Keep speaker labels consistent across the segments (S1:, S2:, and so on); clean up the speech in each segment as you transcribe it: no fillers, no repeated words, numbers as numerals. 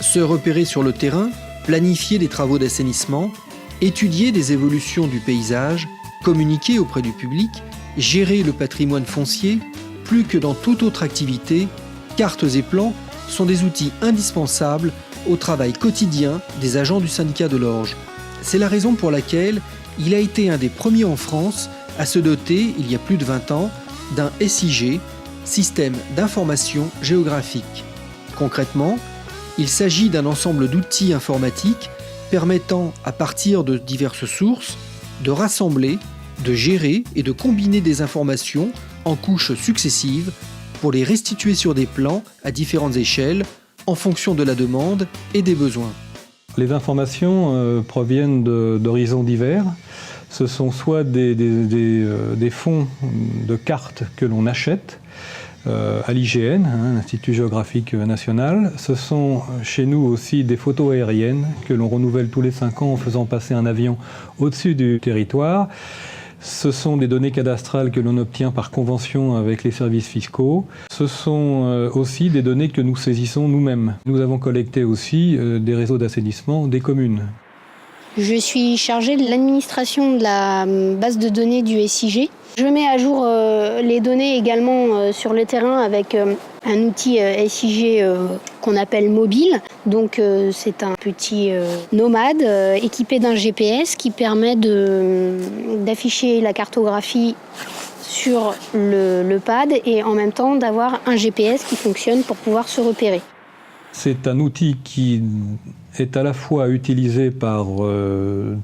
S1: Se repérer sur le terrain, planifier des travaux d'assainissement, étudier des évolutions du paysage, communiquer auprès du public, gérer le patrimoine foncier, plus que dans toute autre activité, cartes et plans sont des outils indispensables au travail quotidien des agents du syndicat de l'Orge. C'est la raison pour laquelle il a été un des premiers en France à se doter, il y a plus de 20 ans, d'un SIG, Système d'information géographique. Concrètement, il s'agit d'un ensemble d'outils informatiques permettant, à partir de diverses sources, de rassembler, de gérer et de combiner des informations en couches successives pour les restituer sur des plans à différentes échelles en fonction de la demande et des besoins.
S2: Les informations proviennent d'horizons divers. Ce sont soit des fonds de cartes que l'on achète à l'IGN, l'Institut géographique national. Ce sont chez nous aussi des photos aériennes que l'on renouvelle tous les 5 ans en faisant passer un avion au-dessus du territoire. Ce sont des données cadastrales que l'on obtient par convention avec les services fiscaux. Ce sont aussi des données que nous saisissons nous-mêmes. Nous avons collecté aussi des réseaux d'assainissement des communes.
S3: Je suis chargée de l'administration de la base de données du SIG. Je mets à jour les données également sur le terrain avec un outil SIG qu'on appelle mobile. Donc c'est un petit nomade équipé d'un GPS qui permet d'afficher la cartographie sur le pad et en même temps d'avoir un GPS qui fonctionne pour pouvoir se repérer.
S2: C'est un outil qui est à la fois utilisé par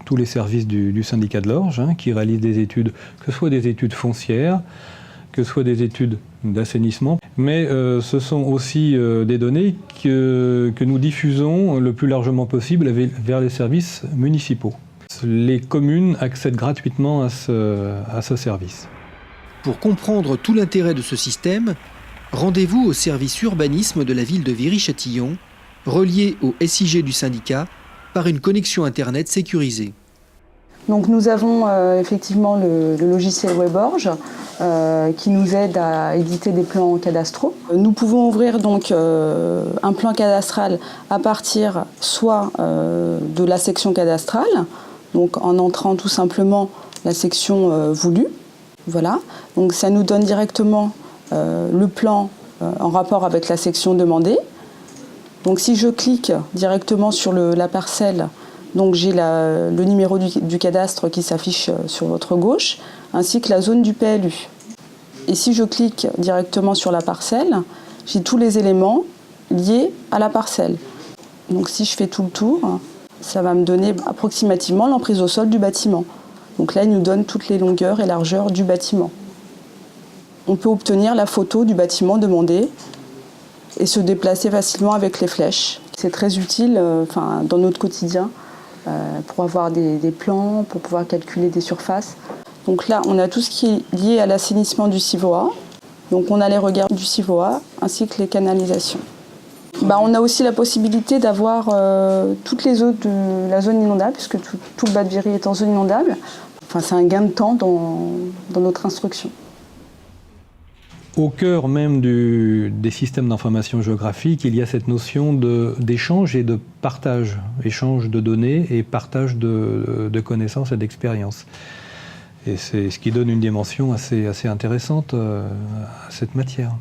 S2: tous les services du syndicat de l'Orge, qui réalisent des études, que ce soit des études foncières, que ce soit des études d'assainissement, mais ce sont aussi des données que nous diffusons le plus largement possible vers les services municipaux. Les communes accèdent gratuitement à ce service.
S1: Pour comprendre tout l'intérêt de ce système, rendez-vous au service urbanisme de la ville de Viry-Châtillon, relié au SIG du syndicat par une connexion Internet sécurisée.
S4: Donc nous avons effectivement le logiciel WebOrge qui nous aide à éditer des plans cadastraux. Nous pouvons ouvrir donc un plan cadastral à partir soit de la section cadastrale, donc en entrant tout simplement la section voulue. Voilà. Donc ça nous donne directement le plan en rapport avec la section demandée. Donc si je clique directement sur la parcelle, donc j'ai le numéro du cadastre qui s'affiche sur votre gauche, ainsi que la zone du PLU. Et si je clique directement sur la parcelle, j'ai tous les éléments liés à la parcelle. Donc si je fais tout le tour, ça va me donner approximativement l'emprise au sol du bâtiment. Donc là, il nous donne toutes les longueurs et largeurs du bâtiment. On peut obtenir la photo du bâtiment demandé et se déplacer facilement avec les flèches. C'est très utile dans notre quotidien pour avoir des plans, pour pouvoir calculer des surfaces. Donc là, on a tout ce qui est lié à l'assainissement du Civoa. Donc on a les regards du Civoa ainsi que les canalisations. On a aussi la possibilité d'avoir toutes les eaux de la zone inondable, puisque tout le bas de Viry est en zone inondable. C'est un gain de temps dans notre instruction.
S2: Au cœur même des systèmes d'information géographique, il y a cette notion d'échange et de partage, échange de données et partage de connaissances et d'expériences. Et c'est ce qui donne une dimension assez intéressante à cette matière.